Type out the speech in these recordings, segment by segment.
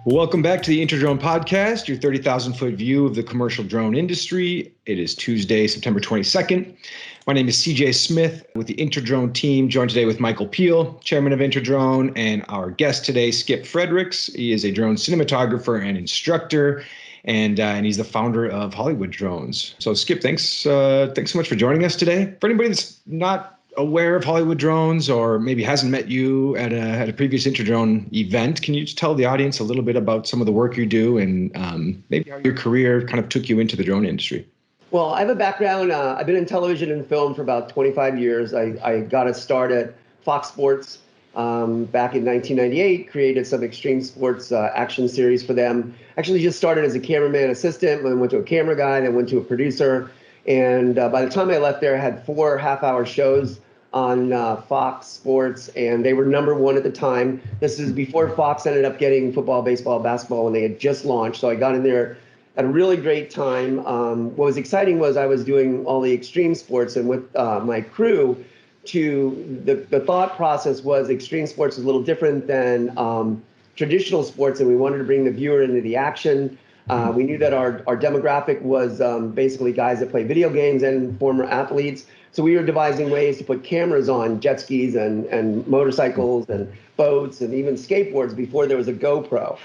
Welcome back to the InterDrone Podcast, your 30,000-foot view of the commercial drone industry. It is Tuesday, September 22nd. My name is CJ Smith with the InterDrone team, joined today with Michael Peel, chairman of InterDrone, and our guest today, Skip Fredericks. He is a drone cinematographer and instructor, and he's the founder of Hollywood Drones. So Skip, thanks so much for joining us today. For anybody that's not aware of Hollywood Drones or maybe hasn't met you at a previous InterDrone event, can you just tell the audience a little bit about some of the work you do and maybe how your career kind of took you into the drone industry? Well, I have a background. I've been in television and film for about 25 years. I got a start at Fox Sports back in 1998, created some extreme sports action series for them. Actually just started as a cameraman assistant, then went to a camera guy, then went to a producer. And by the time I left there, I had 4 half-hour shows on Fox Sports, and they were number one at the time. This is before Fox ended up getting football, baseball, basketball, and they had just launched. So I got in there at a really great time. What was exciting was I was doing all the extreme sports, and with my crew, the thought process was extreme sports is a little different than traditional sports, and we wanted to bring the viewer into the action. We knew that our demographic was basically guys that play video games and former athletes. So we were devising ways to put cameras on jet skis and motorcycles and boats and even skateboards before there was a GoPro.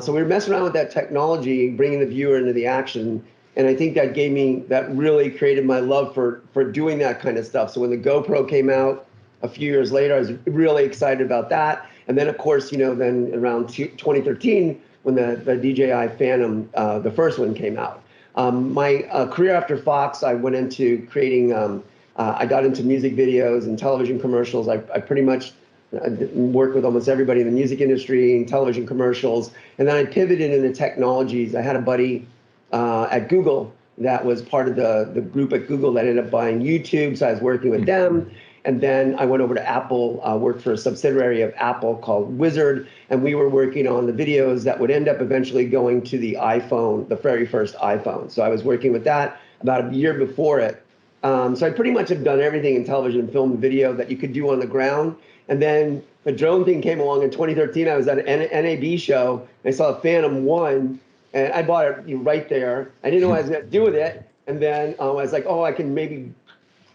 So we were messing around with that technology, bringing the viewer into the action. And I think that really created my love for doing that kind of stuff. So when the GoPro came out a few years later, I was really excited about that. And then, of course, then around 2013, when the DJI Phantom, the first one, came out. My career after Fox, I went into creating, I got into music videos and television commercials. I pretty much worked with almost everybody in the music industry and television commercials. And then I pivoted into technologies. I had a buddy at Google that was part of the group at Google that ended up buying YouTube. So I was working with them. And then I went over to Apple, worked for a subsidiary of Apple called Wizard, and we were working on the videos that would end up eventually going to the iPhone, the very first iPhone. So I was working with that about a year before it. So I pretty much have done everything in television, film, and video that you could do on the ground. And then the drone thing came along in 2013. I was at an NAB show, and I saw a Phantom 1, and I bought it right there. I didn't know what I was going to do with it. And then I was like, I can maybe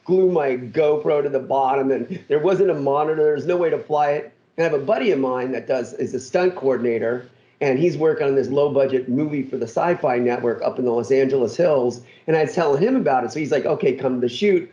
glue my GoPro to the bottom, and there wasn't a monitor. There's no way to fly it. And I have a buddy of mine that is a stunt coordinator, and he's working on this low budget movie for the Sci-Fi Network up in the Los Angeles Hills. And I was telling him about it. So he's like, okay, come to the shoot.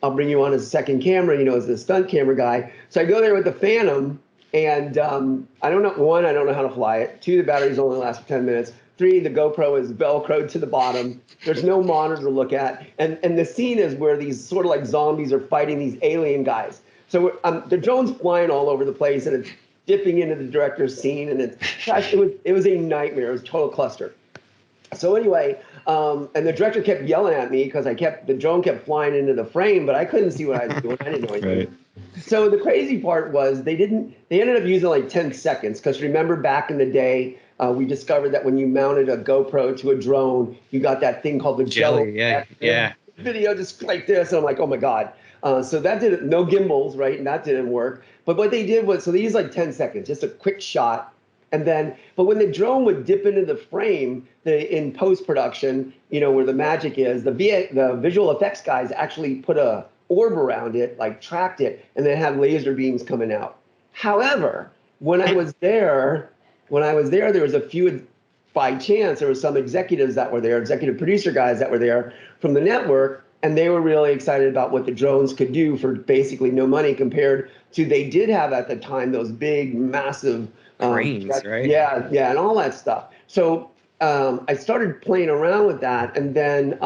I'll bring you on as a second camera, as the stunt camera guy. So I go there with the Phantom, and I don't know how to fly it. 2, the batteries only last for 10 minutes. 3, the GoPro is Velcroed to the bottom. There's no monitor to look at. And the scene is where these sort of like zombies are fighting these alien guys. So the drone's flying all over the place, and it's dipping into the director's scene. And it was a nightmare. It was a total cluster. So anyway, and the director kept yelling at me because the drone kept flying into the frame, but I couldn't see what I was doing. I didn't know anything. Right. So the crazy part was they ended up using like 10 seconds because remember back in the day, we discovered that when you mounted a GoPro to a drone, you got that thing called the jelly. Yeah. Video just like this, and I'm like, oh my God. So that didn't, no gimbals, right? And that didn't work. But what they did was, so they used like 10 seconds, just a quick shot. But when the drone would dip into the frame, in post-production, where the magic is, the visual effects guys actually put a orb around it, like tracked it, and then had laser beams coming out. However, when I was there, there was a few, by chance, there were some executives that were there, executive producer guys that were there from the network, and they were really excited about what the drones could do for basically no money compared to, they did have at the time those big, massive cranes, right? Yeah, and all that stuff. So I started playing around with that, and then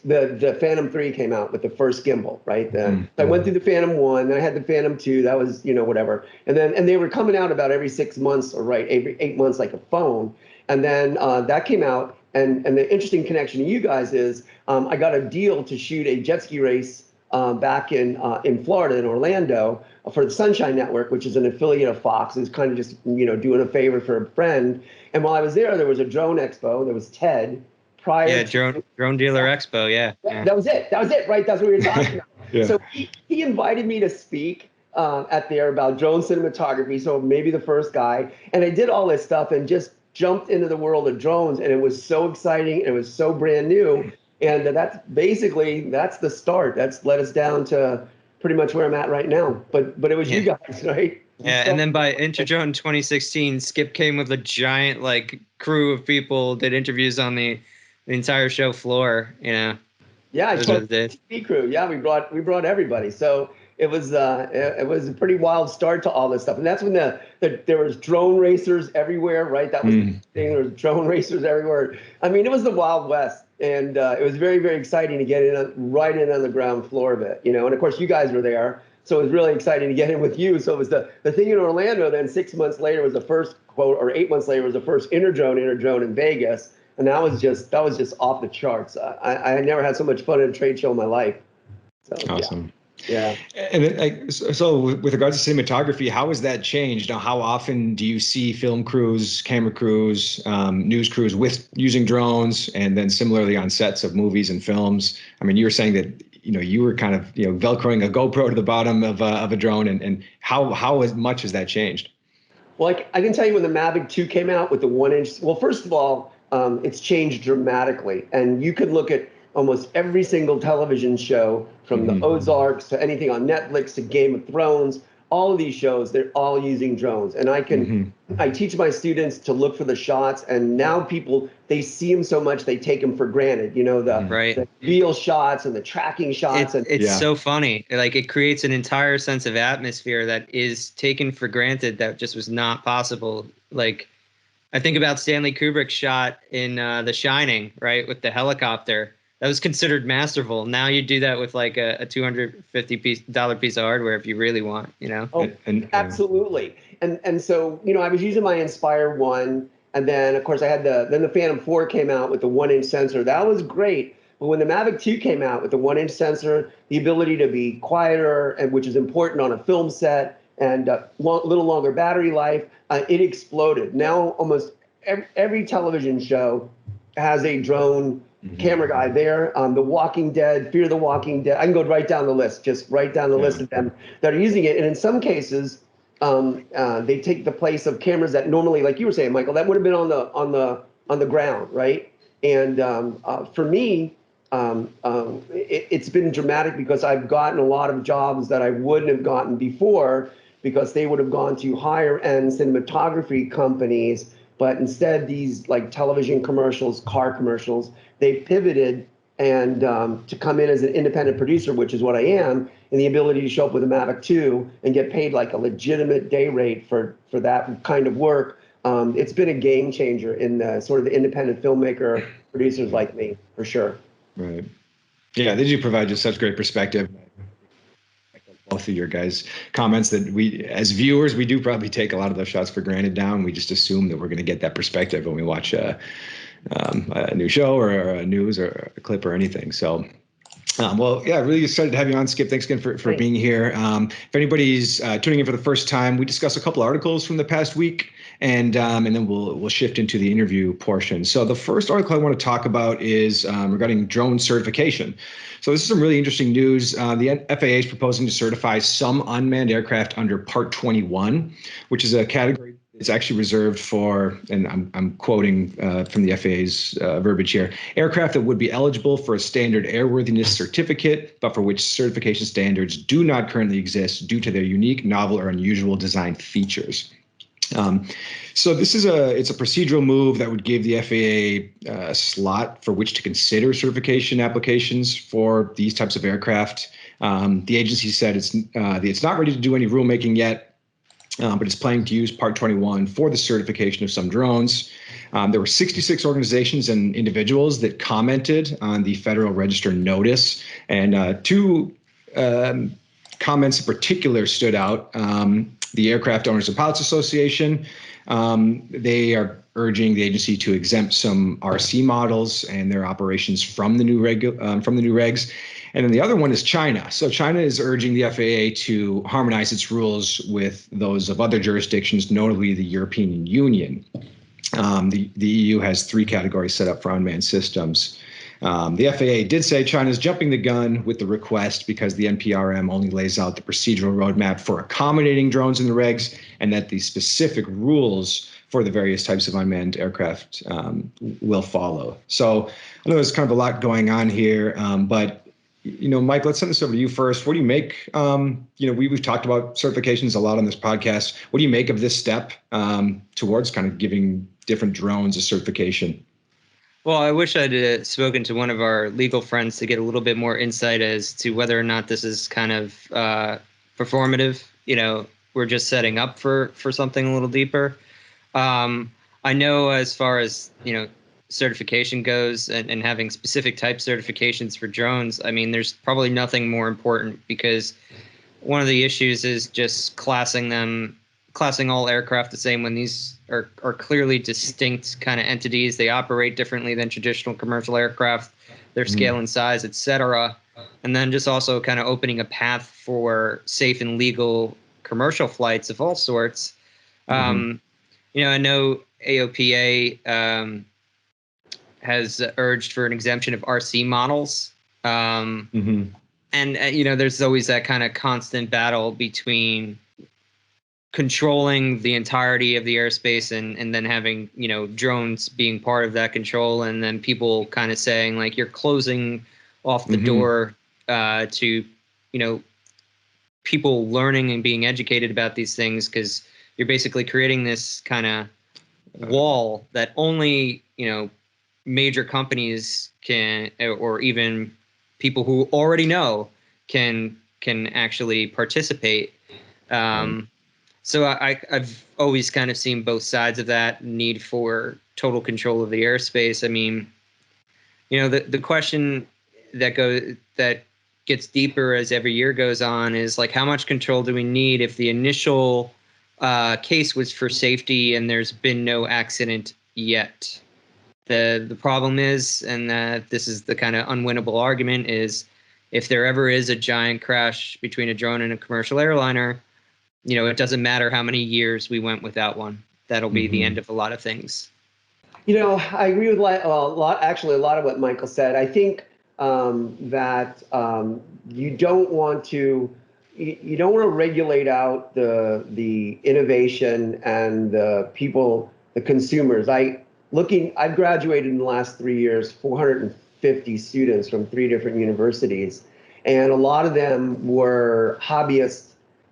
the Phantom 3 came out with the first gimbal, right? So I went through the Phantom 1, then I had the Phantom 2, that was, whatever. And they were coming out about every 6 months, or every 8 months, like a phone. And then that came out, and the interesting connection to you guys is I got a deal to shoot a jet ski race back in Florida, in Orlando, for the Sunshine Network, which is an affiliate of Fox. It was kind of just, doing a favor for a friend. And while I was there was a drone expo. There was TED. Drone Dealer Expo, yeah. That was it, right? That's what we were talking about. Yeah. So he invited me to speak at there about drone cinematography, so maybe the first guy. And I did all this stuff, and just jumped into the world of drones, and it was so exciting, and it was so brand new. And that's the start. That's led us down to pretty much where I'm at right now. But it was you guys, right? Yeah, and then by InterDrone 2016, Skip came with a giant like crew of people, did interviews on the entire show floor. Yeah, I started the TV crew. Yeah, we brought everybody. So it was a pretty wild start to all this stuff. And that's when there was drone racers everywhere, right? That was the thing. There was drone racers everywhere. I mean, it was the Wild West, and it was very, very exciting to get right in on the ground floor of it, And of course, you guys were there. So it was really exciting to get in with you. So it was the thing in Orlando. Then 6 months later was the first quote, or 8 months later was the first InterDrone in Vegas, and that was just off the charts. I had never had so much fun at a trade show in my life. So, awesome. Yeah. And then, so with regards to cinematography, how has that changed? Now, how often do you see film crews, camera crews, news crews using drones, and then similarly on sets of movies and films? I mean, you were saying that you were kind of velcroing a GoPro to the bottom of a drone, and how much has that changed? Well, I can tell you when the Mavic 2 came out with the 1-inch. Well, first of all, it's changed dramatically, and you could look at almost every single television show, from the Ozarks to anything on Netflix to Game of Thrones. All of these shows, they're all using drones, and I teach my students to look for the shots, and now people, they see them so much they take them for granted. The real shots and the tracking shots. It's so funny. Like, it creates an entire sense of atmosphere that is taken for granted that just was not possible. Like, I think about Stanley Kubrick's shot in The Shining, right, with the helicopter. That was considered masterful. Now you do that with like a $250 piece of hardware if you really want, Oh, absolutely. And so, I was using my Inspire 1, and then of course I had the Phantom 4 came out with the 1-inch sensor. That was great. But when the Mavic 2 came out with the 1-inch sensor, the ability to be quieter, and which is important on a film set, and a little longer battery life, it exploded. Now almost every television show has a drone camera guy there. The Walking Dead, Fear the Walking Dead. I can go right down the list, just right down the list of them that are using it. And in some cases, they take the place of cameras that normally, like you were saying, Michael, that would have been on the ground, right? And for me, it's been dramatic because I've gotten a lot of jobs that I wouldn't have gotten before, because they would have gone to higher end cinematography companies. But instead, these like television commercials, car commercials, they pivoted and to come in as an independent producer, which is what I am, and the ability to show up with a Mavic 2 and get paid like a legitimate day rate for that kind of work. It's been a game changer in the sort of the independent filmmaker producers like me, for sure. Right. Yeah, they do provide just such great perspective. Both of your guys' comments that we, as viewers, we do probably take a lot of those shots for granted now, and we just assume that we're going to get that perspective when we watch a new show or a news or a clip or anything. So, really excited to have you on, Skip. Thanks again for being here. If anybody's tuning in for the first time, we discussed a couple articles from the past week, and then we'll shift into the interview portion. So the first article I want to talk about is regarding drone certification. So this is some really interesting news. The FAA is proposing to certify some unmanned aircraft under Part 21, which is a category that's actually reserved for, and I'm quoting from the FAA's verbiage here, aircraft that would be eligible for a standard airworthiness certificate, but for which certification standards do not currently exist due to their unique, novel, or unusual design features. So this is it's a procedural move that would give the FAA a slot for which to consider certification applications for these types of aircraft. The agency said it's not ready to do any rulemaking yet, but it's planning to use Part 21 for the certification of some drones. There were 66 organizations and individuals that commented on the Federal Register notice, and two comments in particular stood out. The Aircraft Owners and Pilots Association, they are urging the agency to exempt some RC models and their operations from the new regs. And then the other one is China. So China is urging the FAA to harmonize its rules with those of other jurisdictions, notably the European Union. The EU has 3 categories set up for unmanned systems. The FAA did say China's jumping the gun with the request because the NPRM only lays out the procedural roadmap for accommodating drones in the regs, and that the specific rules for the various types of unmanned aircraft will follow. So I know there's kind of a lot going on here, but Mike, let's send this over to you first. What do you make? We've talked about certifications a lot on this podcast. What do you make of this step towards kind of giving different drones a certification? Well, I wish I'd spoken to one of our legal friends to get a little bit more insight as to whether or not this is kind of performative. We're just setting up for something a little deeper. I know as far as, certification goes and having specific type certifications for drones, I mean, there's probably nothing more important, because one of the issues is just classing all aircraft the same when these are clearly distinct kind of entities. They operate differently than traditional commercial aircraft, their scale and size, et cetera. And then just also kind of opening a path for safe and legal commercial flights of all sorts. I know AOPA has urged for an exemption of RC models. And, there's always that kind of constant battle between controlling the entirety of the airspace and then having, drones being part of that control. And then people kind of saying, like, you're closing off the door to, people learning and being educated about these things, because you're basically creating this kind of wall that only, major companies can, or even people who already know can actually participate. So I've always kind of seen both sides of that need for total control of the airspace. I mean, the question that gets deeper as every year goes on is, like, how much control do we need if the initial case was for safety and there's been no accident yet? The problem is, and this is the kind of unwinnable argument, is if there ever is a giant crash between a drone and a commercial airliner, it doesn't matter how many years we went without one. That'll be the end of a lot of things. I agree with a lot of what Michael said. I think that you don't want to regulate out the innovation and the people, the consumers. I've graduated in the last 3 years, 450 students from 3 different universities, and a lot of them were hobbyists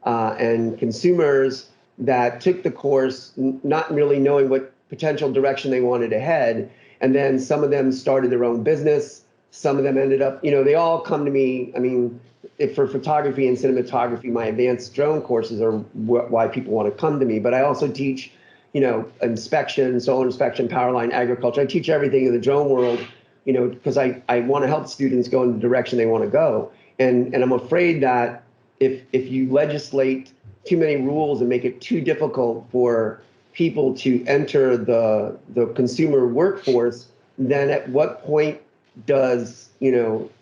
and consumers that took the course not really knowing what potential direction they wanted to head. And then some of them started their own business. Some of them ended up, they all come to me. I mean, if for photography and cinematography, my advanced drone courses are why people want to come to me. But I also teach, inspection, solar inspection, power line, agriculture. I teach everything in the drone world, because I want to help students go in the direction they want to go. And I'm afraid that if you legislate too many rules and make it too difficult for people to enter the consumer workforce, then at what point does,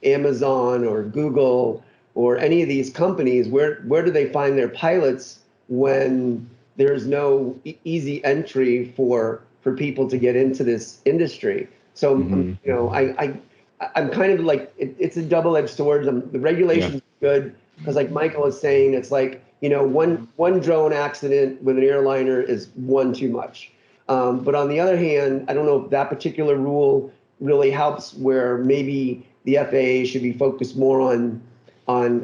Amazon or Google or any of these companies, where do they find their pilots when there's no easy entry for people to get into this industry? So, I'm kind of like, it's a double-edged sword. The regulation's good, because like Michael is saying, it's like, one drone accident with an airliner is one too much. But on the other hand, I don't know if that particular rule really helps, where maybe the FAA should be focused more on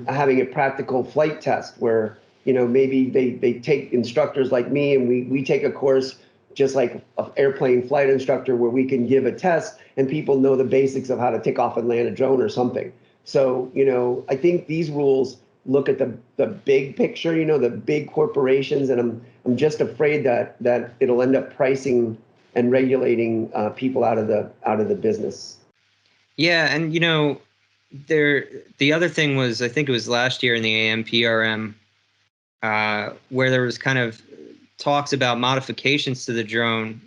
having a practical flight test, where, maybe they take instructors like me, and we take a course just like an airplane flight instructor, where we can give a test and people know the basics of how to take off and land a drone or something. So, I think these rules look at the big picture, the big corporations, and I'm just afraid that it'll end up pricing and regulating people out of the business. Yeah, and the other thing was, I think it was last year in the AMPRM, where there was kind of talks about modifications to the drone,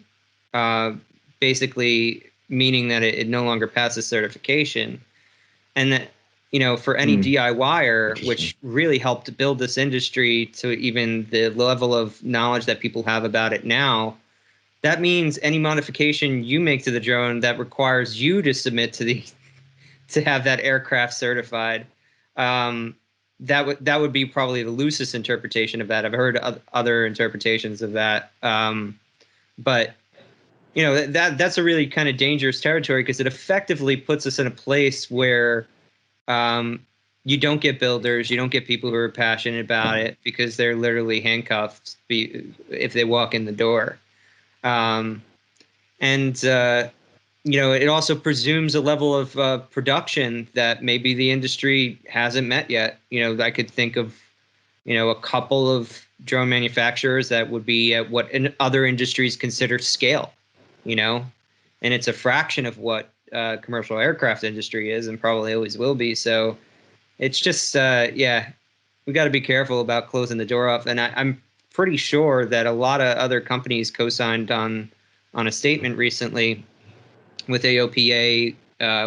basically meaning that it no longer passes certification, and that for any DIYer, which really helped to build this industry to even the level of knowledge that people have about it now, that means any modification you make to the drone that requires you to submit to have that aircraft certified, that would be probably the loosest interpretation of that. I've heard other interpretations of that. But that's a really kind of dangerous territory, because it effectively puts us in a place where you don't get builders, you don't get people who are passionate about it, because they're literally handcuffed if they walk in the door. It also presumes a level of production that maybe the industry hasn't met yet. I could think of a couple of drone manufacturers that would be at what in other industries consider scale, and it's a fraction of what commercial aircraft industry is, and probably always will be. So it's just, we got to be careful about closing the door off. And I'm pretty sure that a lot of other companies co-signed on a statement recently with AOPA.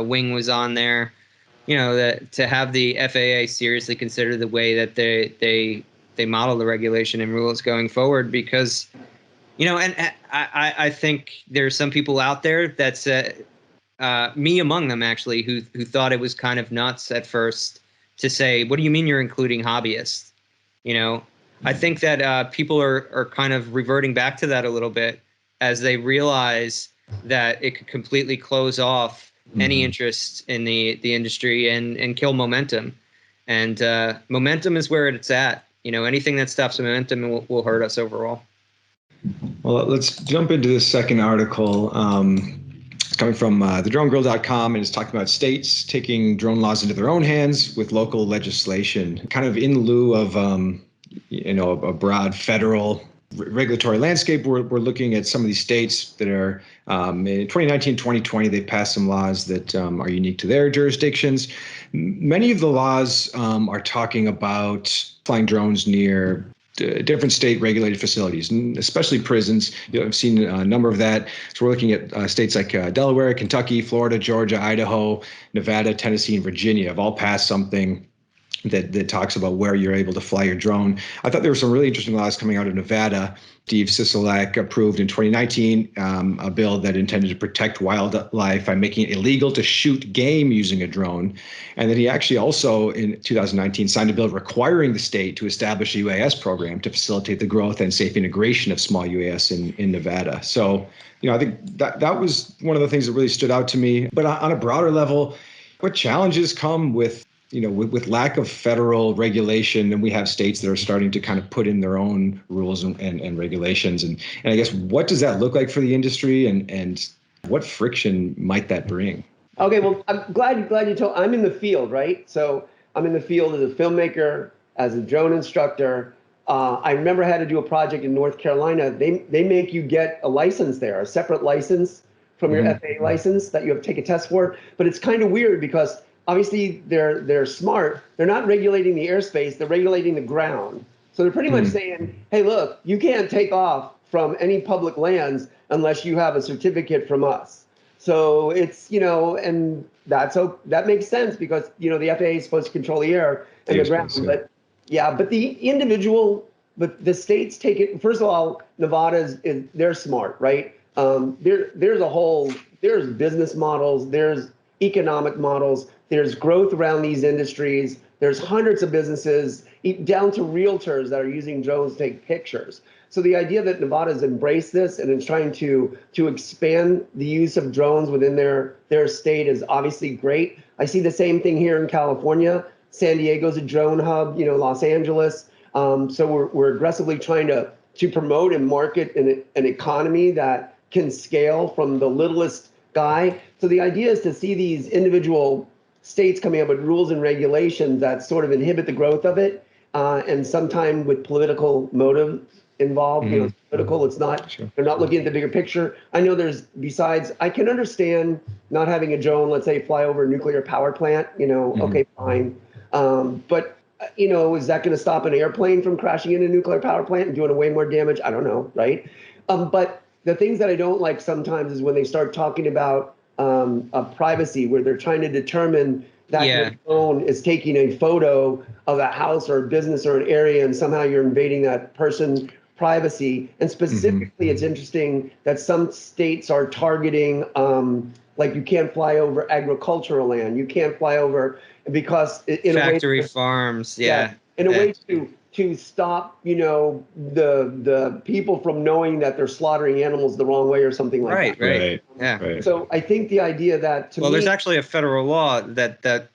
Wing was on there. That to have the FAA seriously consider the way that they model the regulation and rules going forward, because and I think there's some people out there that's me among them actually who thought it was kind of nuts at first to say, what do you mean you're including hobbyists? I think that people are kind of reverting back to that a little bit as they realize that it could completely close off any interest in the industry and kill momentum. And momentum is where it's at. Anything that stops momentum will hurt us overall. Well, let's jump into this second article. It's coming from thedronegirl.com, and it's talking about states taking drone laws into their own hands with local legislation, kind of in lieu of a broad federal regulatory landscape. We're looking at some of these states that are in 2019, 2020, they passed some laws that are unique to their jurisdictions. Many of the laws are talking about flying drones near different state regulated facilities, and especially prisons. I've seen a number of that. So we're looking at states like Delaware, Kentucky, Florida, Georgia, Idaho, Nevada, Tennessee, and Virginia have all passed something that talks about where you're able to fly your drone. I thought there were some really interesting laws coming out of Nevada. Steve Sisolak approved in 2019 a bill that intended to protect wildlife by making it illegal to shoot game using a drone. And then he actually also in 2019 signed a bill requiring the state to establish a UAS program to facilitate the growth and safe integration of small UAS in Nevada. So, I think that was one of the things that really stood out to me. But on a broader level, what challenges come with with lack of federal regulation, and we have states that are starting to kind of put in their own rules and regulations. And I guess, what does that look like for the industry, and what friction might that bring? Okay, well, I'm glad you told. I'm in the field, right? So I'm in the field as a filmmaker, as a drone instructor. I remember I had to do a project in North Carolina. They make you get a license there, a separate license from your FAA license that you have to take a test for. But it's kind of weird because obviously they're smart. They're not regulating the airspace, they're regulating the ground. So they're pretty much saying, hey, look, you can't take off from any public lands unless you have a certificate from us. So it's, and that makes sense because, the FAA is supposed to control the air and the ground. But but the states take it. First of all, Nevada they're smart, right? There's business models, there's economic models, there's growth around these industries. There's hundreds of businesses, down to realtors that are using drones to take pictures. So the idea that Nevada's embraced this and is trying to expand the use of drones within their state is obviously great. I see the same thing here in California. San Diego's a drone hub, Los Angeles. So we're aggressively trying to promote and market an economy that can scale from the littlest guy. So the idea is to see these individual states coming up with rules and regulations that sort of inhibit the growth of it, and sometimes with political motive involved. Political. It's not. Sure. They're not looking at the bigger picture. I know besides. I can understand not having a drone, let's say, fly over a nuclear power plant. Okay, fine. But is that going to stop an airplane from crashing into a nuclear power plant and doing way more damage? I don't know, right? But the things that I don't like sometimes is when they start talking about privacy, where they're trying to determine that your phone is taking a photo of a house or a business or an area, and somehow you're invading that person's privacy. And specifically, it's interesting that some states are targeting, like you can't fly over agricultural land, you can't fly over because in factory a way, farms, in a way to stop, the people from knowing that they're slaughtering animals the wrong way or something like that. Right. Yeah. Right. So I think the idea that Well, there's actually a federal law that the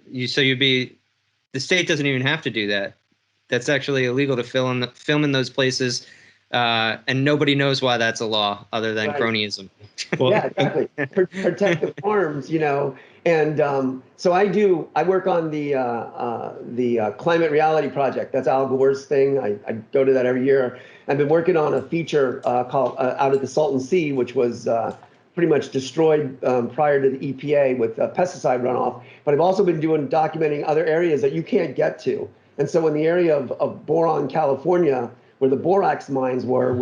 state doesn't even have to do that. That's actually illegal to film in those places, and nobody knows why that's a law other than cronyism. Well, yeah, exactly. Protect the farms, and so I work on the Climate Reality Project. That's Al Gore's thing. I go to that every year. I've been working on a feature called Out of the Salton Sea, which was pretty much destroyed prior to the EPA with pesticide runoff. But I've also been documenting other areas that you can't get to. And so in the area of Boron, California, where the borax mines were,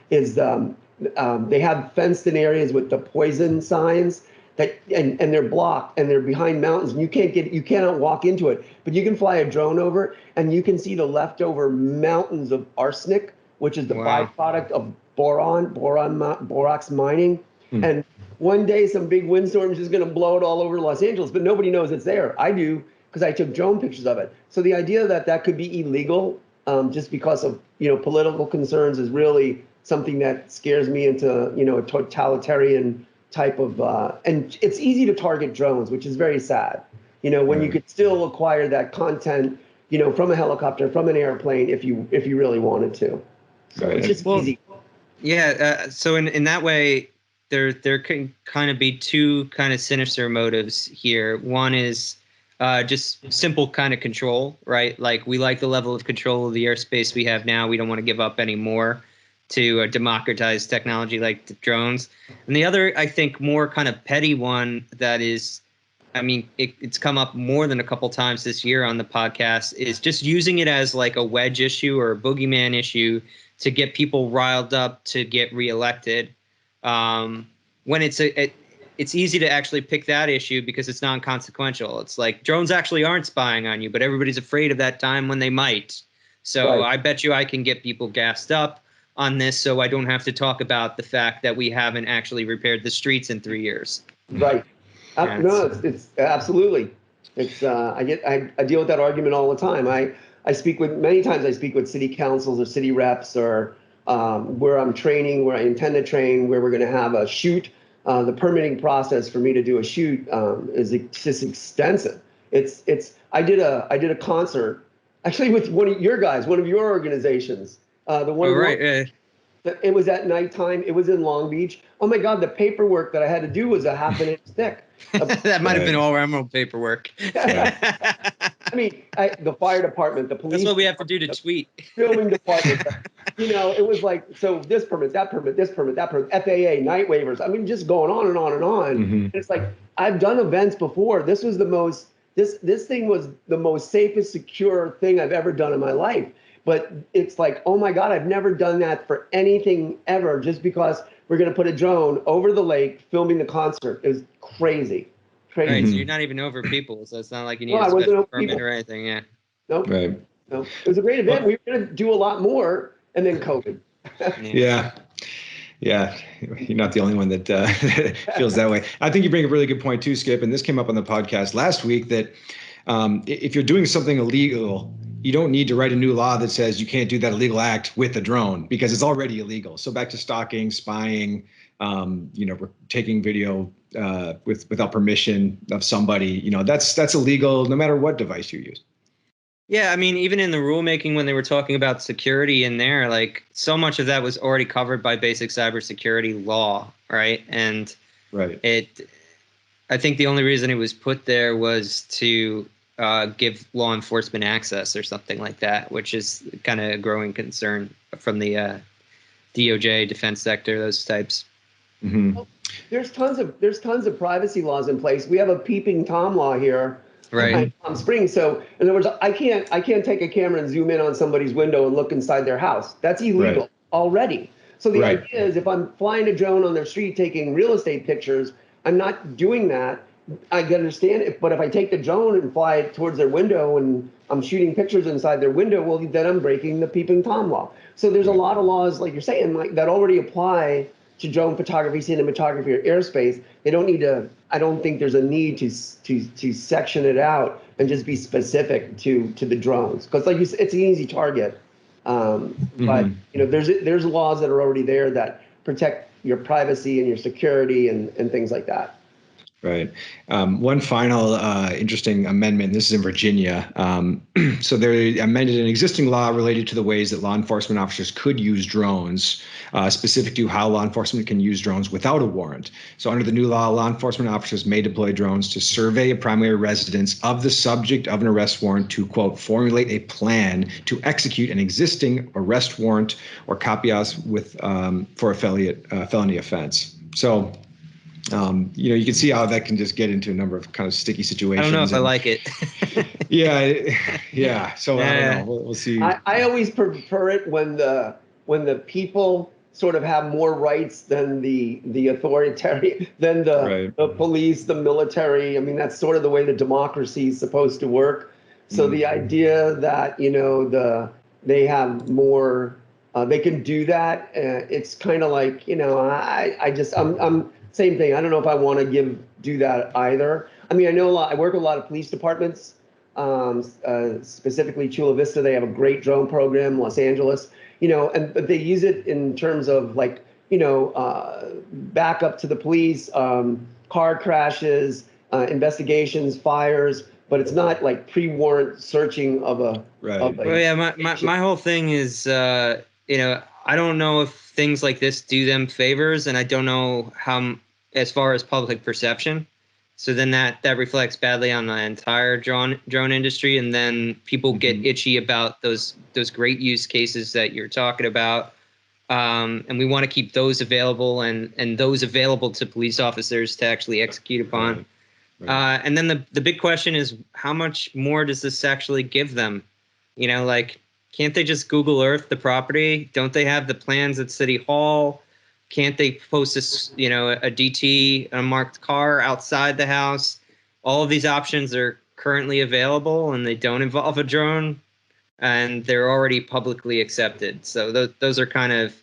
they have fenced in areas with the poison signs and they're blocked and they're behind mountains and you cannot walk into it, but you can fly a drone over and you can see the leftover mountains of arsenic, which is the byproduct of borax mining. And one day some big windstorm is just going to blow it all over Los Angeles, but nobody knows it's there. I do, because I took drone pictures of it. So the idea that could be illegal just because of political concerns is really something that scares me into a totalitarian type of and it's easy to target drones, which is very sad. When you could still acquire that content from a helicopter, from an airplane, if you really wanted to. So it's just easy. Yeah. So in that way, there can kind of be two kind of sinister motives here. One is just simple kind of control, right? Like we like the level of control of the airspace we have now. We don't want to give up any more to democratize technology like the drones. And the other, I think, more kind of petty one that is, I mean, it's come up more than a couple times this year on the podcast, is just using it as like a wedge issue or a boogeyman issue to get people riled up to get reelected. When it's easy to actually pick that issue because it's non-consequential. It's like drones actually aren't spying on you, but everybody's afraid of that time when they might. So I bet you I can get people gassed up on this so I don't have to talk about the fact that we haven't actually repaired the streets in 3 years. Right. No, it's absolutely. It's I deal with that argument all the time. Many times I speak with city councils or city reps or where I'm training, where I intend to train, where we're going to have a shoot. The permitting process for me to do a shoot is just extensive. I did a concert actually with one of your organizations. It was at nighttime. It was in Long Beach. Oh my God, the paperwork that I had to do was a half an inch thick. That might have been all Emerald paperwork. I mean, the fire department, the police. That's what we have to do to tweet. Filming department. It was like, so this permit, that permit, this permit, that permit, FAA, night waivers. I mean, just going on and on and on. And it's like, I've done events before. This was this thing was the most safest, secure thing I've ever done in my life. But it's like, oh my God, I've never done that for anything ever, just because we're going to put a drone over the lake filming the concert. It was crazy. Right, so you're not even over people, so it's not like you need a special permit or anything. Yeah. Nope. Right. Nope. It was a great event. We were going to do a lot more, and then COVID. Yeah. You're not the only one that feels that way. I think you bring a really good point too, Skip, and this came up on the podcast last week, that if you're doing something illegal, you don't need to write a new law that says you can't do that illegal act with a drone because it's already illegal. So back to stalking, spying, taking video without permission of somebody, that's illegal no matter what device you use. Yeah, I mean, even in the rulemaking when they were talking about security in there, like so much of that was already covered by basic cybersecurity law, right? And I think the only reason it was put there was to give law enforcement access or something like that, which is kind of a growing concern from the DOJ, defense sector, those types. Mm-hmm. Well, there's tons of privacy laws in place. We have a peeping Tom law here. Right. Palm Springs. So in other words, I can't take a camera and zoom in on somebody's window and look inside their house. That's illegal already. So the idea is if I'm flying a drone on their street taking real estate pictures, I'm not doing that. I can understand it, but if I take the drone and fly it towards their window and I'm shooting pictures inside their window, well, then I'm breaking the peeping Tom law. So there's a lot of laws, like you're saying, like that already apply to drone photography, cinematography, or airspace, they don't need to. I don't think there's a need to section it out and just be specific to the drones, because like you said, it's an easy target. But there's laws that are already there that protect your privacy and your security and things like that. Right. One final interesting amendment. This is in Virginia. So they amended an existing law related to the ways that law enforcement officers could use drones, specific to how law enforcement can use drones without a warrant. So under the new law enforcement officers may deploy drones to survey a primary residence of the subject of an arrest warrant to, quote, formulate a plan to execute an existing arrest warrant or capias with for a felony offense. So you can see how that can just get into a number of kind of sticky situations. I don't know if I like it. yeah. So I don't know. We'll see. I always prefer it when the people sort of have more rights than the authoritarian, than the police, the military. I mean, that's sort of the way the democracy is supposed to work. So the idea that they have more, they can do that. It's kind of like I'm. Same thing. I don't know if I want to do that either. I mean, I know I work with a lot of police departments, specifically Chula Vista. They have a great drone program, Los Angeles, but they use it in terms of backup to the police, car crashes, investigations, fires, but it's not like pre-warrant searching of a. Right. Well, yeah, my whole thing is, I don't know if things like this do them favors, and I don't know how, as far as public perception. So then that reflects badly on the entire drone industry, and then people get itchy about those great use cases that you're talking about, and we want to keep those available and those available to police officers to actually execute upon. Right. And then the big question is, how much more does this actually give them? Can't they just Google Earth the property? Don't they have the plans at City Hall? Can't they post a DT, a marked car outside the house? All of these options are currently available, and they don't involve a drone, and they're already publicly accepted. So those are kind of,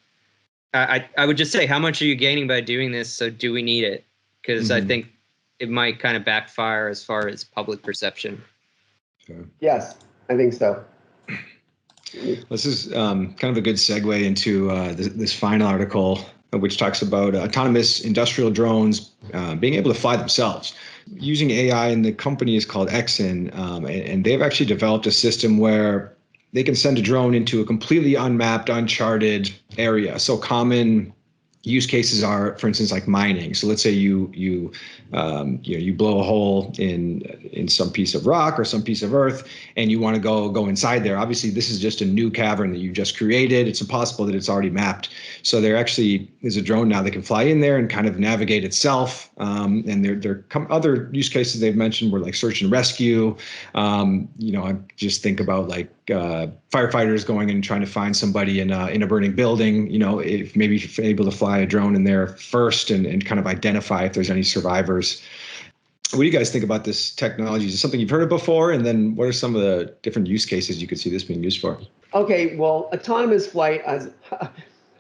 I would just say, how much are you gaining by doing this? So do we need it? Because I think it might kind of backfire as far as public perception. Sure. Yes, I think so. This is kind of a good segue into this final article, which talks about autonomous industrial drones being able to fly themselves using AI. And the company is called Exyn, and they've actually developed a system where they can send a drone into a completely unmapped, uncharted area. So common use cases are, for instance, like mining. So let's say you blow a hole in some piece of rock or some piece of earth, and you want to go inside there. Obviously, this is just a new cavern that you just created. It's impossible that it's already mapped. So there actually is a drone now that can fly in there and kind of navigate itself. And there other use cases they've mentioned were like search and rescue. I just think about like firefighters going and trying to find somebody in a burning building. If maybe you're able to fly a drone in there first and kind of identify if there's any survivors. What do you guys think about this technology? Is it something you've heard of before? And then what are some of the different use cases you could see this being used for? Okay, well, autonomous flight,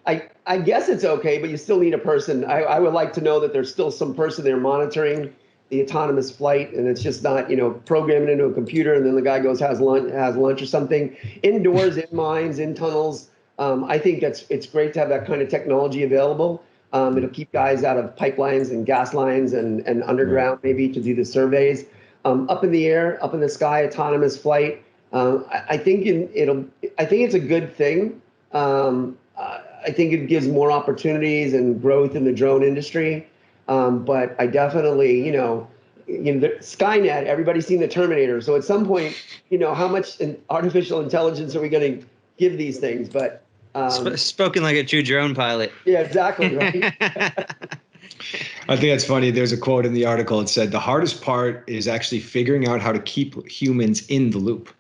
I guess it's okay, but you still need a person. I would like to know that there's still some person there monitoring the autonomous flight, and it's just not, programming into a computer and then the guy goes, has lunch or something. Indoors, in mines, in tunnels. I think it's great to have that kind of technology available. It'll keep guys out of pipelines and gas lines and underground, maybe, to do the surveys. Up in the air, up in the sky, autonomous flight. I think it's a good thing. I think it gives more opportunities and growth in the drone industry. But I definitely, Skynet, everybody's seen the Terminator. So at some point, how much artificial intelligence are we going to give these things? But spoken like a true drone pilot. Yeah, exactly. Right. I think that's funny. There's a quote in the article. It said, the hardest part is actually figuring out how to keep humans in the loop.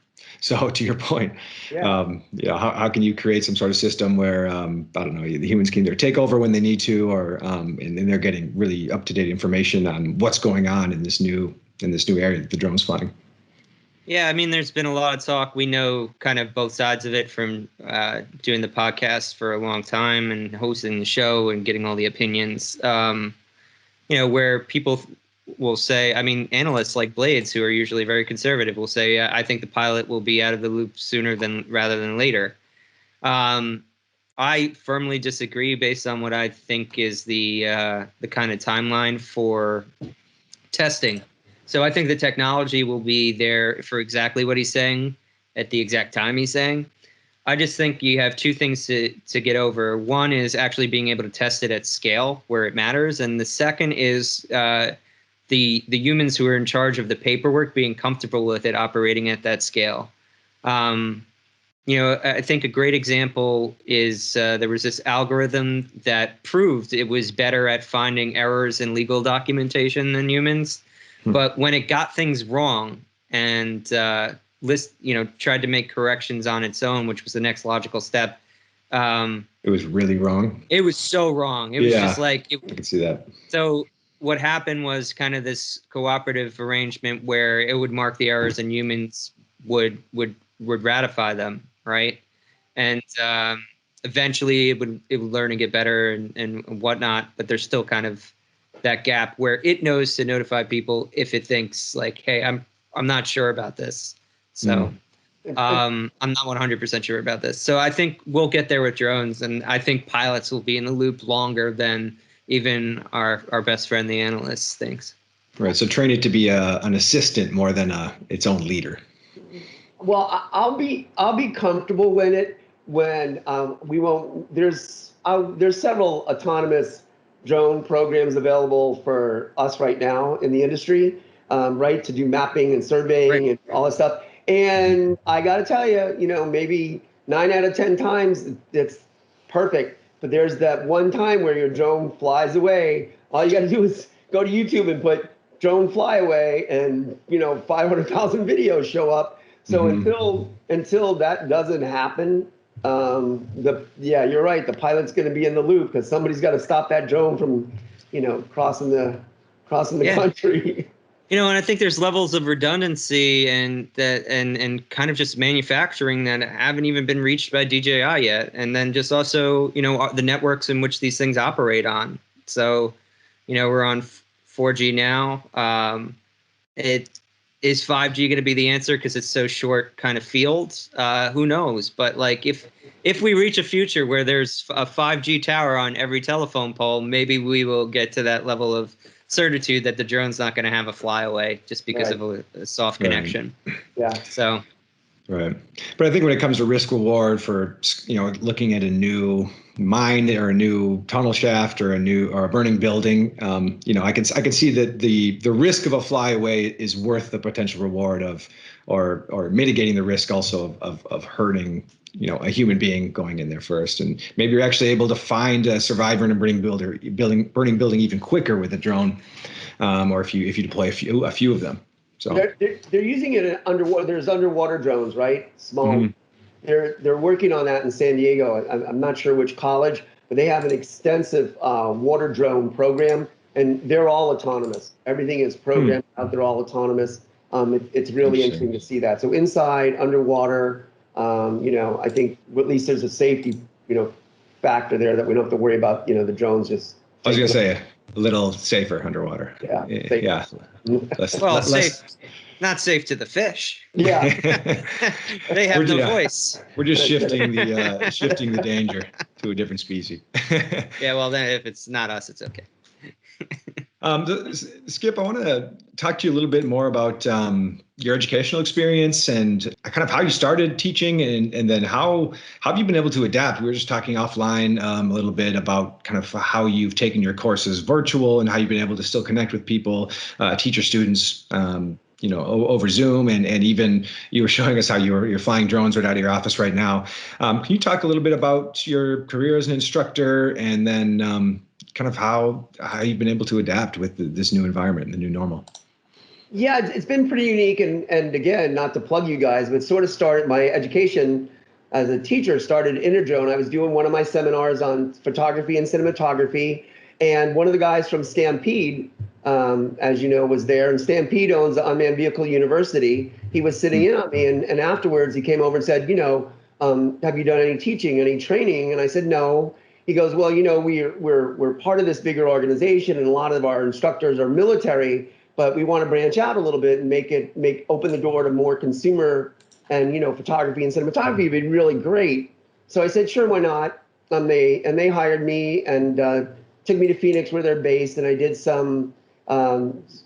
So to your point, how can you create some sort of system where, I don't know, the humans can either take over when they need to, or and they're getting really up-to-date information on what's going on in this new area that the drone's flying. Yeah, I mean, there's been a lot of talk. We know kind of both sides of it from doing the podcast for a long time and hosting the show and getting all the opinions. Where people will say, I mean, analysts like Blades, who are usually very conservative, will say, I think the pilot will be out of the loop sooner rather than later. I firmly disagree based on what I think is the kind of timeline for testing. So I think the technology will be there for exactly what he's saying at the exact time he's saying. I just think you have two things to get over. One is actually being able to test it at scale where it matters. And the second is the humans who are in charge of the paperwork being comfortable with it operating at that scale. I think a great example is there was this algorithm that proved it was better at finding errors in legal documentation than humans. But when it got things wrong and tried to make corrections on its own, which was the next logical step. It was really wrong. It was so wrong. It was just like I can see that. So what happened was kind of this cooperative arrangement where it would mark the errors and humans would ratify them, right? And eventually it would learn and get better and whatnot. But there's still kind of that gap where it knows to notify people if it thinks like, hey, I'm not sure about this. So I'm not 100% sure about this. So I think we'll get there with drones, and I think pilots will be in the loop longer than even our best friend, the analyst, thinks. Right. So train it to be an assistant more than its own leader. Well, I'll be comfortable when we won't. There's several autonomous drone programs available for us right now in the industry, right, to do mapping and surveying and all that stuff. And I got to tell you, maybe 9 out of 10 times it's perfect. But there's that one time where your drone flies away. All you got to do is go to YouTube and put drone fly away, and 500,000 videos show up. So until that doesn't happen, you're right. The pilot's going to be in the loop because somebody's got to stop that drone from, crossing the country. And I think there's levels of redundancy and kind of just manufacturing that haven't even been reached by DJI yet. And then just also, the networks in which these things operate on. So, we're on 4G now. Is 5G going to be the answer because it's so short kind of field? Who knows? But like if we reach a future where there's a 5G tower on every telephone pole, maybe we will get to that level of certitude that the drone's not going to have a flyaway just because of a soft connection. Yeah. So. Right. But I think when it comes to risk reward for, looking at a new mine or a new tunnel shaft or a burning building, I can see that the risk of a flyaway is worth the potential reward of, or mitigating the risk also of hurting, a human being going in there first. And maybe you're actually able to find a survivor in a burning building even quicker with a drone, or if you deploy a few of them. So they're using it in underwater. There's underwater drones, right? Small. They're working on that in San Diego. I'm not sure which college, but they have an extensive water drone program, and they're all autonomous. Everything is programmed out. They're all autonomous. It's really interesting to see that. So inside, underwater, I think at least there's a safety, factor there that we don't have to worry about. The drones just. I was gonna say a little safer underwater. Yeah. Yeah. Safe. Not safe to the fish. Yeah. They have no voice. We're just shifting the danger to a different species. Yeah, well then if it's not us, it's okay. Skip, I want to talk to you a little bit more about your educational experience and kind of how you started teaching, and then how have you been able to adapt? We were just talking offline a little bit about kind of how you've taken your courses virtual and how you've been able to still connect with people, teach your students, over Zoom, and even you were showing us how you're flying drones right out of your office right now. Can you talk a little bit about your career as an instructor, and then kind of how you've been able to adapt with this new environment and the new normal? Yeah, it's been pretty unique. And again, not to plug you guys, but sort of started my education as a teacher started InterDrone. I was doing one of my seminars on photography and cinematography. And one of the guys from Stampede as you know, was there. And Stampede owns the Unmanned Vehicle University. He was sitting in on me, and afterwards he came over and said, have you done any teaching, any training? And I said, no. He goes, well, we're part of this bigger organization, and a lot of our instructors are military, but we want to branch out a little bit and open the door to more consumer and photography and cinematography would be really great. So I said, sure, why not? And they hired me and took me to Phoenix where they're based, and I did some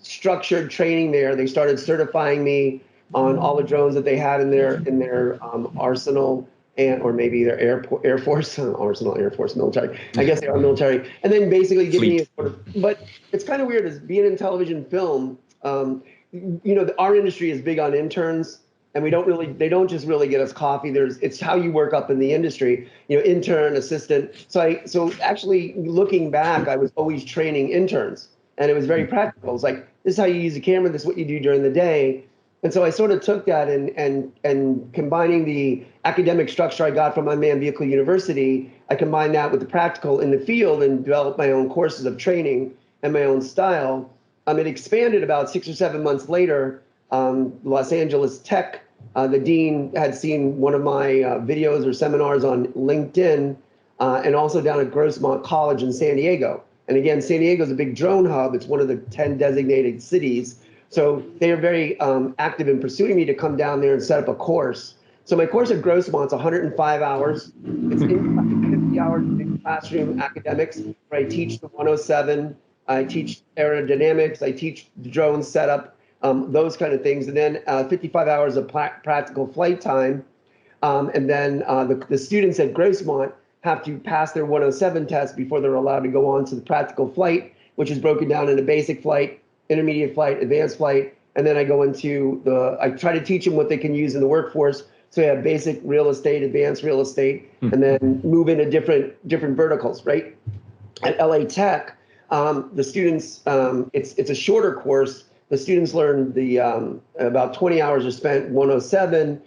structured training there. They started certifying me on all the drones that they had in their arsenal, or maybe their Air Force arsenal, Air Force, military. I guess they are military. And then basically giving me but it's kind of weird as being in television film. Our industry is big on interns. And they don't just really get us coffee. It's how you work up in the industry, intern, assistant. So actually looking back, I was always training interns, and it was very practical. It's like, this is how you use a camera. This is what you do during the day. And so I sort of took that and combining the academic structure I got from Unmanned Vehicle University, I combined that with the practical in the field and developed my own courses of training and my own style. It expanded about 6 or 7 months later. Los Angeles Tech, the dean had seen one of my videos or seminars on LinkedIn, and also down at Grossmont College in San Diego. And again, San Diego is a big drone hub. It's one of the 10 designated cities. So they are very active in pursuing me to come down there and set up a course. So my course at Grossmont's 105 hours. It's 50 hours in classroom academics, where I teach the 107, I teach aerodynamics, I teach the drone setup, those kind of things. And then 55 hours of practical flight time. And then the students at Grossmont have to pass their 107 test before they're allowed to go on to the practical flight, which is broken down into basic flight, intermediate flight, advanced flight. And then I go into I try to teach them what they can use in the workforce. So you have basic real estate, advanced real estate, and then move into different verticals, right? At LA Tech, the students, it's a shorter course. The students learn about 20 hours are spent 107.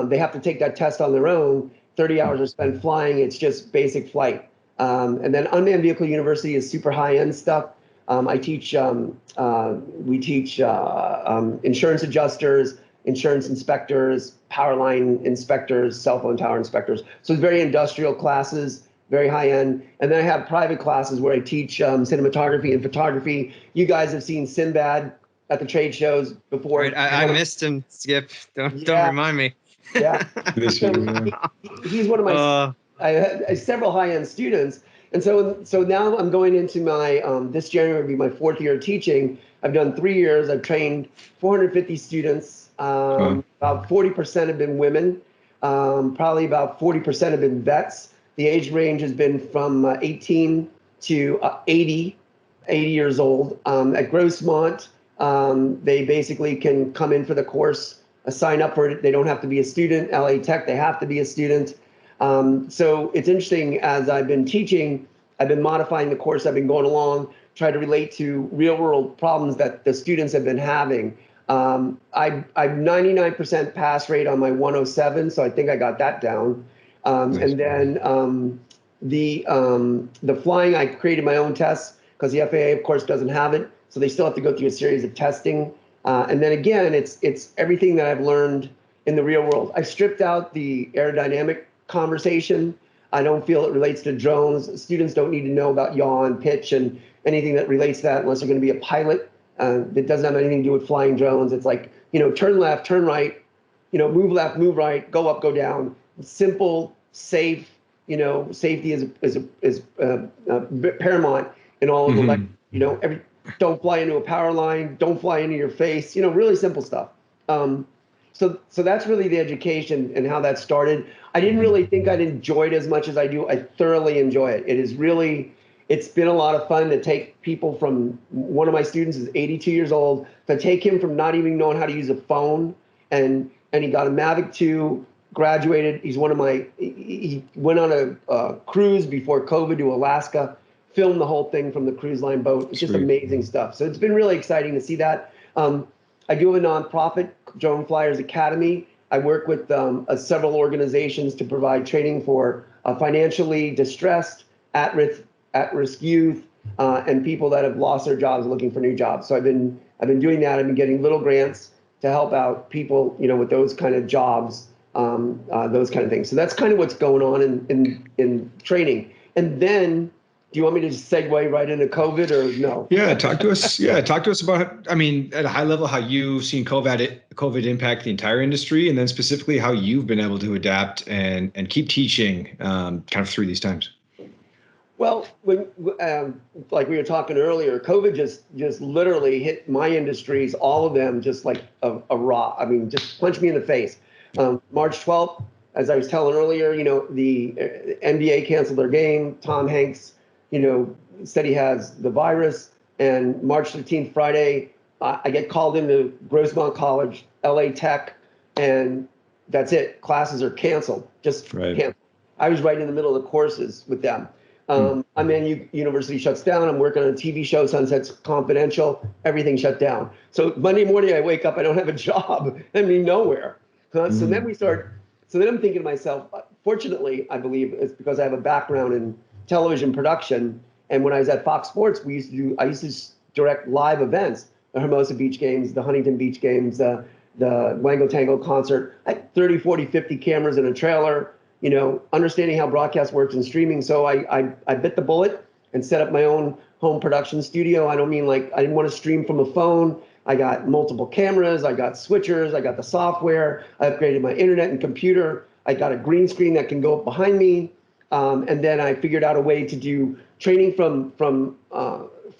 They have to take that test on their own. 30 hours are spent flying. It's just basic flight. And then Unmanned Vehicle University is super high-end stuff. We teach insurance adjusters, insurance inspectors, power line inspectors, cell phone tower inspectors. So it's very industrial classes, very high end. And then I have private classes where I teach cinematography and photography. You guys have seen Sinbad at the trade shows before. Right, I missed him, Skip. Don't remind me. Yeah. He's one of my I have several high-end students. And so now I'm going into my, this January will be my 4th year teaching. I've done 3 years. I've trained 450 students. About 40% have been women. Probably about 40% have been vets. The age range has been from 18 to 80 years old. At Grossmont, they basically can come in for the course, sign up for it. They don't have to be a student. LA Tech, they have to be a student. So it's interesting, as I've been teaching, I've been modifying the course, I've been going along, try to relate to real world problems that the students have been having. I'm 99% pass rate on my 107, so I think I got that down. Nice. And then the flying, I created my own tests because the FAA, of course, doesn't have it. So they still have to go through a series of testing. And then again, it's everything that I've learned in the real world. I stripped out the aerodynamic conversation. I don't feel it relates to drones. Students don't need to know about yaw and pitch and anything that relates to that unless they're going to be a pilot. It doesn't have anything to do with flying drones. It's like, turn left, turn right, move left, move right, go up, go down. Simple, safe. Safety is paramount in all of the don't fly into a power line, don't fly into your face. Really simple stuff. So that's really the education and how that started. I didn't really think I'd enjoy it as much as I do. I thoroughly enjoy it. It's been a lot of fun to take people from, one of my students is 82 years old, to take him from not even knowing how to use a phone, and he got a Mavic 2, graduated. He went on a cruise before COVID to Alaska, filmed the whole thing from the cruise line boat. It's just amazing stuff. So it's been really exciting to see that. I do have a nonprofit, Drone Flyers Academy. I work with several organizations to provide training for financially distressed, at-risk youth, and people that have lost their jobs looking for new jobs. So I've been doing that. I've been getting little grants to help out people, with those kind of jobs, those kind of things. So that's kind of what's going on in training. And then, do you want me to just segue right into COVID or no? Yeah, talk to us. Yeah, talk to us about, at a high level, how you've seen COVID impact the entire industry, and then specifically how you've been able to adapt and keep teaching kind of through these times. Well, when, like we were talking earlier, COVID just literally hit my industries, all of them, just like a rock. I mean, just punched me in the face. March 12th, as I was telling earlier, the NBA canceled their game. Tom Hanks, said he has the virus. And March 15th, Friday, I get called into Grossmont College, LA Tech, and that's it. Classes are canceled, just canceled. I was right in the middle of the courses with them. I'm in, university shuts down. I'm working on a TV show, Sunset's Confidential. Everything shut down. So Monday morning, I wake up, I don't have a job. Nowhere. So then I'm thinking to myself, fortunately, I believe it's because I have a background in television production. And when I was at Fox Sports, I used to direct live events, the Hermosa Beach games, the Huntington Beach games, the Wango Tango concert. I had 30, 40, 50 cameras in a trailer, understanding how broadcast works and streaming. So I bit the bullet and set up my own home production studio. I didn't want to stream from a phone. I got multiple cameras. I got switchers. I got the software. I upgraded my internet and computer. I got a green screen that can go up behind me. And then I figured out a way to do training from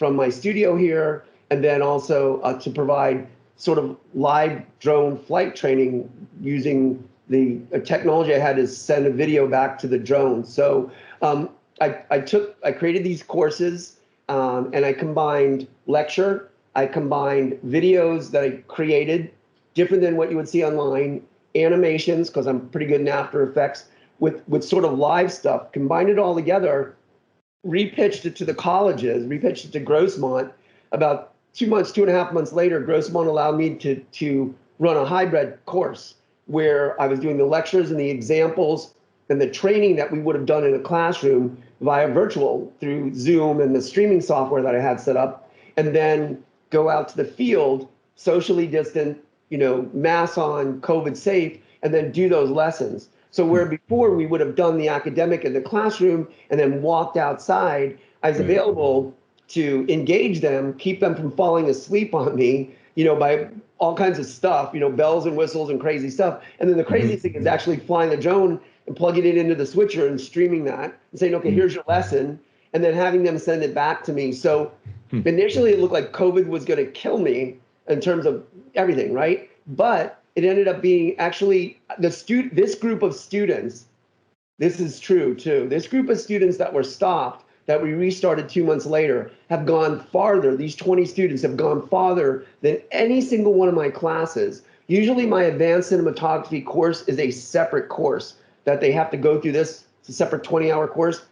my studio here, and then also to provide sort of live drone flight training using the technology I had to send a video back to the drone. So I created these courses, and I combined lecture. I combined videos that I created, different than what you would see online, animations, because I'm pretty good in After Effects, with sort of live stuff, combined it all together, repitched it to the colleges, repitched it to Grossmont. About 2.5 months later, Grossmont allowed me to run a hybrid course where I was doing the lectures and the examples and the training that we would have done in a classroom via virtual through Zoom and the streaming software that I had set up, and then go out to the field, socially distant, mask on, COVID safe, and then do those lessons. So where before we would have done the academic in the classroom and then walked outside, I was available to engage them, keep them from falling asleep on me, by all kinds of stuff, bells and whistles and crazy stuff. And then the crazy thing is actually flying the drone and plugging it into the switcher and streaming that and saying, okay, here's your lesson, and then having them send it back to me. So initially it looked like COVID was going to kill me in terms of everything, right? But it ended up being actually this group of students, this is true too, this group of students that were stopped, that we restarted 2 months later, have gone farther. These 20 students have gone farther than any single one of my classes. Usually my advanced cinematography course is a separate course that they have to go through this. It's a separate 20-hour course.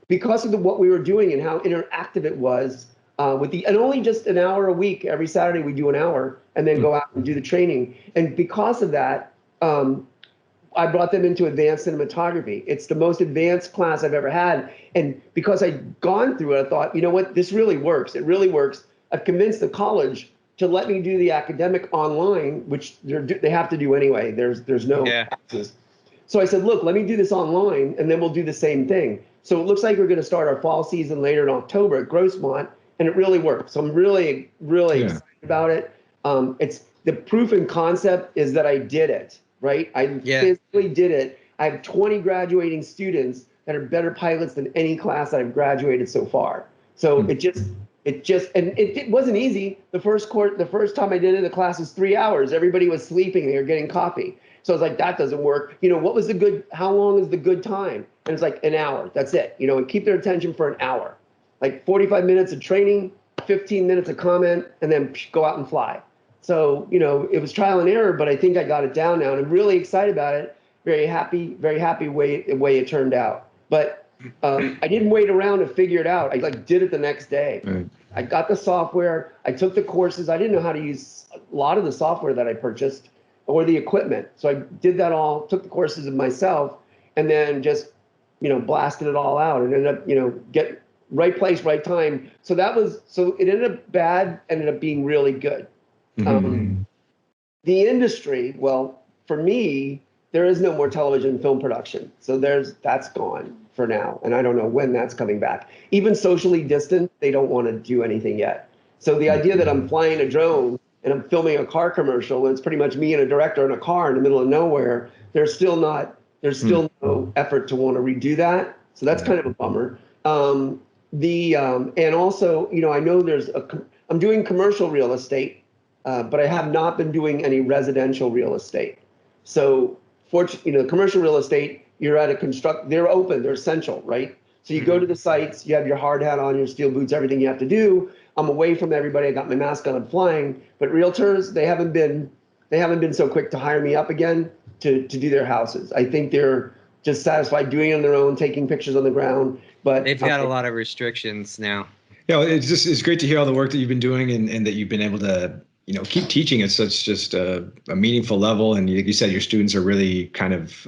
Because of what we were doing and how interactive it was, and only just an hour a week, every Saturday we do an hour and then go out and do the training. And because of that, I brought them into advanced cinematography. It's the most advanced class I've ever had. And because I'd gone through it, I thought, this really works. It really works. I've convinced the college to let me do the academic online, which they have to do anyway. There's no classes. So I said, look, let me do this online and then we'll do the same thing. So it looks like we're going to start our fall season later in October at Grossmont, and it really works. So I'm really, really excited about it. It's the proof and concept is that I did it, right? I physically did it. I have 20 graduating students that are better pilots than any class that I've graduated so far. So it wasn't easy. The first time I did it, the class was 3 hours. Everybody was sleeping. They were getting coffee. So I was like, that doesn't work. How long is the good time? And it's like an hour. That's it. And keep their attention for an hour. Like 45 minutes of training, 15 minutes of comment, and then go out and fly. So, it was trial and error, but I think I got it down now, and I'm really excited about it. Very happy the way it turned out. But I didn't wait around to figure it out. I did it the next day. Right. I got the software. I took the courses. I didn't know how to use a lot of the software that I purchased or the equipment. So I did that all, took the courses of myself, and then just, blasted it all out and ended up, right place, right time. So it ended up bad, ended up being really good. The industry, well, for me, there is no more television and film production. So that's gone for now. And I don't know when that's coming back. Even socially distant, they don't want to do anything yet. So the idea that I'm flying a drone and I'm filming a car commercial, and it's pretty much me and a director in a car in the middle of nowhere, there's still no effort to want to redo that. So that's kind of a bummer. And also, I know I'm doing commercial real estate, but I have not been doing any residential real estate. So, commercial real estate, you're at they're open, they're essential, right? So you go to the sites, you have your hard hat on, your steel boots, everything you have to do. I'm away from everybody. I got my mask on, I'm flying. But realtors, they haven't been so quick to hire me up again to do their houses. I think they're just satisfied doing it on their own, taking pictures on the ground. But they've got a lot of restrictions now. Yeah, it's great to hear all the work that you've been doing and that you've been able to keep teaching at such just a meaningful level. And like you said, your students are really kind of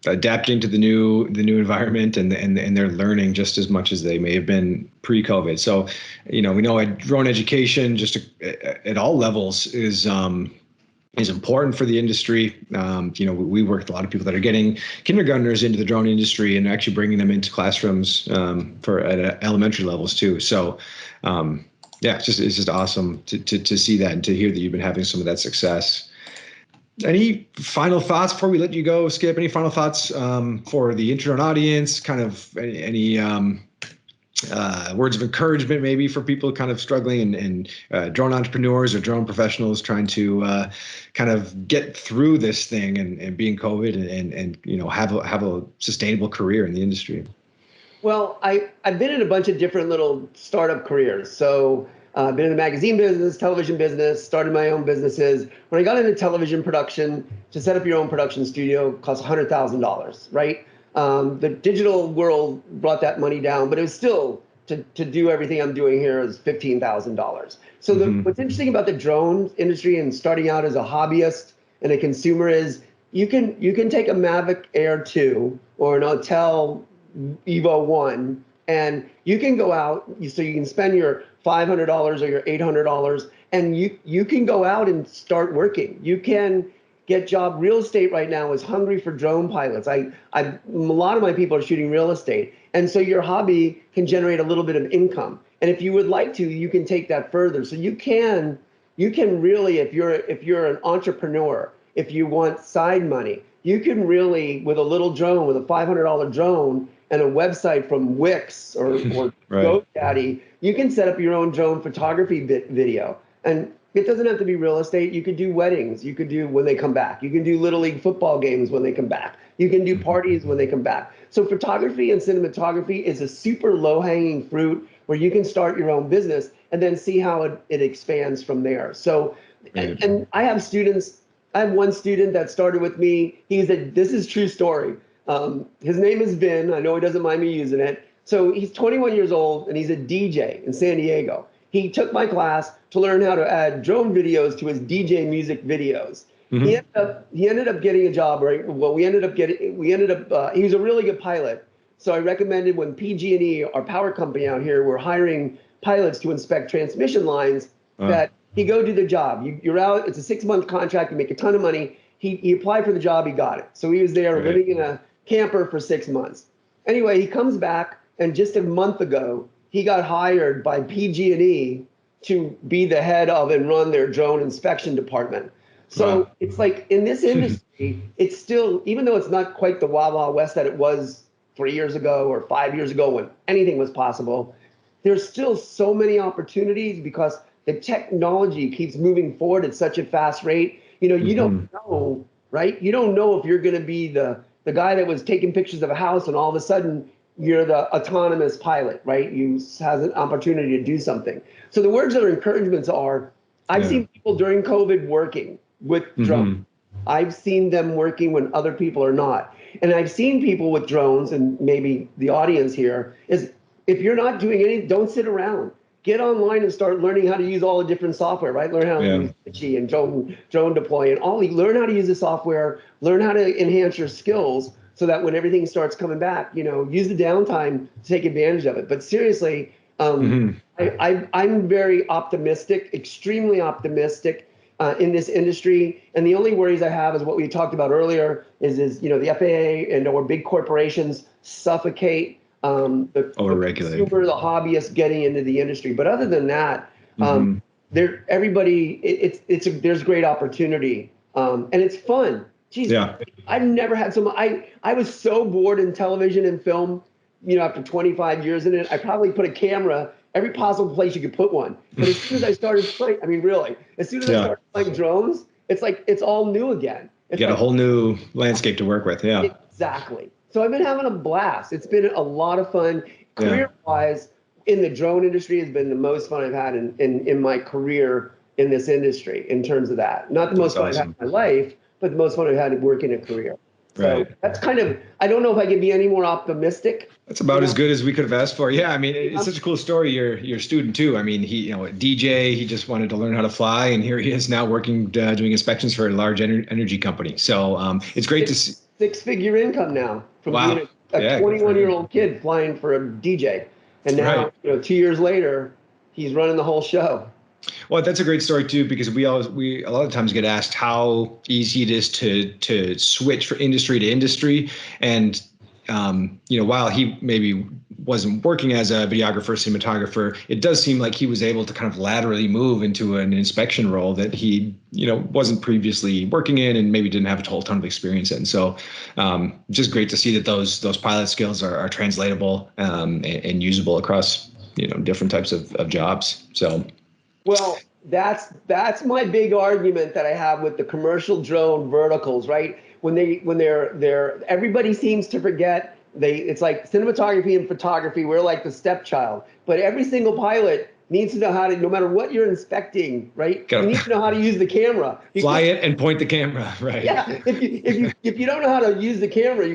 adapting to the new environment and they're learning just as much as they may have been pre-COVID. So, we know drone education just at all levels is important for the industry. We work with a lot of people that are getting kindergartners into the drone industry and actually bringing them into classrooms at elementary levels too. So, it's just awesome to see that and to hear that you've been having some of that success. Any final thoughts before we let you go, Skip? Any final thoughts for the InterDrone audience? Kind of any words of encouragement maybe for people kind of struggling and drone entrepreneurs or drone professionals trying to kind of get through this thing and being COVID and have a sustainable career in the industry? Well, I've been in a bunch of different little startup careers. So I've been in the magazine business, television business, started my own businesses. When I got into television production, to set up your own production studio costs $100,000, right? The digital world brought that money down, but it was still, to do everything I'm doing here is $15,000. So what's interesting about the drone industry and starting out as a hobbyist and a consumer is you can take a Mavic Air 2 or an Autel Evo 1 and you can go out, so you can spend your $500 or your $800 and you can go out and start working. You can get job. Real estate right now is hungry for drone pilots. A lot of my people are shooting real estate. And so your hobby can generate a little bit of income. And if you would like to, you can take that further. So you can really, if you're an entrepreneur, if you want side money, you can really, with a little drone, with a $500 drone and a website from Wix or right. GoDaddy, you can set up your own drone photography video. And it doesn't have to be real estate. You could do weddings. You could do when they come back. You can do Little League football games when they come back. You can do parties when they come back. So photography and cinematography is a super low-hanging fruit where you can start your own business and then see how it expands from there. So, right. and I have students. I have one student that started with me. This is true story. His name is Vin. I know he doesn't mind me using it. So he's 21 years old and he's a DJ in San Diego. He took my class to learn how to add drone videos to his DJ music videos. He ended up getting a job, right? Well, he was a really good pilot. So I recommended when PG&E, our power company out here, were hiring pilots to inspect transmission lines, that he go do the job. You're out, it's a 6-month contract, you make a ton of money. He applied for the job, he got it. So he was there living in a camper for 6 months. Anyway, he comes back and just a month ago, he got hired by PG&E to be the head of and run their drone inspection department. So it's like in this industry, it's still, even though it's not quite the Wild Wild West that it was 3 years ago or 5 years ago when anything was possible, there's still so many opportunities because the technology keeps moving forward at such a fast rate. You don't know, right? You don't know if you're going to be the guy that was taking pictures of a house and all of a sudden you're the autonomous pilot, right? You have an opportunity to do something. So the words of encouragements are, I've seen people during COVID working with drones. I've seen them working when other people are not. And I've seen people with drones, and maybe the audience here is, if you're not doing anything, don't sit around. Get online and start learning how to use all the different software, right? Learn how to use Itchy and drone deploy and learn how to use the software, learn how to enhance your skills so that when everything starts coming back, use the downtime to take advantage of it. But seriously, I'm very optimistic, extremely optimistic in this industry. And the only worries I have is what we talked about earlier is the FAA and or big corporations suffocate the consumer, the hobbyist getting into the industry. But other than that, there's great opportunity and it's fun. Jeez, yeah. I've never had I was so bored in television and film, after 25 years in it. I probably put a camera every possible place you could put one. But as soon as I started playing, as soon as I started playing drones, it's like it's all new again. You got a whole new landscape to work with. Yeah. Exactly. So I've been having a blast. It's been a lot of fun. Career-wise, in the drone industry has been the most fun I've had in my career in this industry in terms of that. Not the most fun I've had in my life, but the most fun I've had working a career. So that's kind of, I don't know if I can be any more optimistic. That's about as good as we could have asked for. Yeah, I mean, it's such a cool story. Your student too. I mean, he, a DJ, he just wanted to learn how to fly, and here he is now working, doing inspections for a large energy company. So it's great to see. Six-figure income now from being a 21-year-old kid flying for a DJ, and now 2 years later, he's running the whole show. Well, that's a great story too, because we a lot of times get asked how easy it is to switch from industry to industry. And, while he maybe wasn't working as a videographer, cinematographer, it does seem like he was able to kind of laterally move into an inspection role that he, wasn't previously working in and maybe didn't have a whole ton of experience in. So just great to see that those pilot skills are translatable and usable across, different types of jobs. So. Well, that's my big argument that I have with the commercial drone verticals, right? When they're everybody seems to forget it's like cinematography and photography, we're like the stepchild. But every single pilot needs to know how to, no matter what you're inspecting, right? You need to know how to use the camera. Fly it and point the camera, right? Yeah. If you don't know how to use the camera,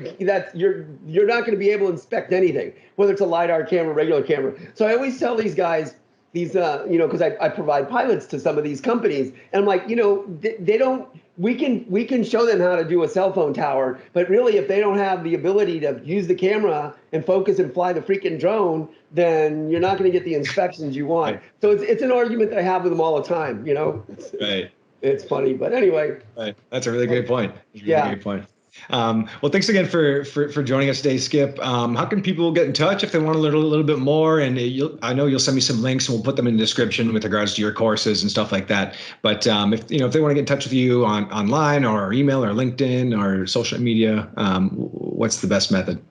you're not going to be able to inspect anything, whether it's a LiDAR camera, regular camera. So I always tell these guys, because I provide pilots to some of these companies, and I'm like, they don't. We can show them how to do a cell phone tower, but really, if they don't have the ability to use the camera and focus and fly the freaking drone, then you're not going to get the inspections you want. Right. So it's an argument that I have with them all the time. Right. It's funny, but anyway. Right. That's a really great point. Great point. Well, thanks again for joining us today, Skip. How can people get in touch if they want to learn a little bit more? And I know you'll send me some links, and we'll put them in the description with regards to your courses and stuff like that. But if they want to get in touch with you online or email or LinkedIn or social media, what's the best method?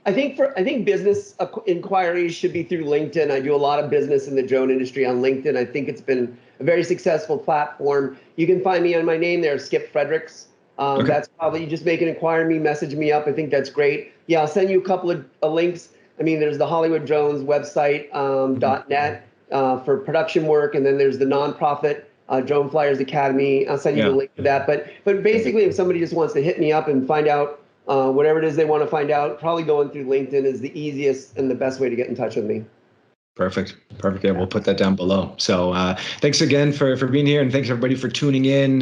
I think business inquiries should be through LinkedIn. I do a lot of business in the drone industry on LinkedIn. I think it's been a very successful platform. You can find me on my name there, Skip Fredericks. That's probably, you just make an inquiry, message me up. I think that's great. Yeah, I'll send you a couple of links. I mean, there's the Hollywood Drones website, .net for production work. And then there's the nonprofit Drone Flyers Academy. I'll send you the link to that. But basically, if somebody just wants to hit me up and find out whatever it is they want to find out, probably going through LinkedIn is the easiest and the best way to get in touch with me. Perfect. Yeah, we'll put that down below. So thanks again for being here, and thanks everybody for tuning in.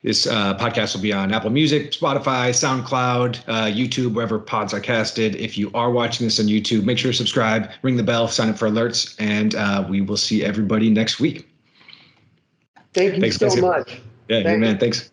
This podcast will be on Apple Music, Spotify, SoundCloud, YouTube, wherever pods are casted. If you are watching this on YouTube, make sure to subscribe, ring the bell, sign up for alerts, and we will see everybody next week. Thank you so much. Yeah, man. Thanks.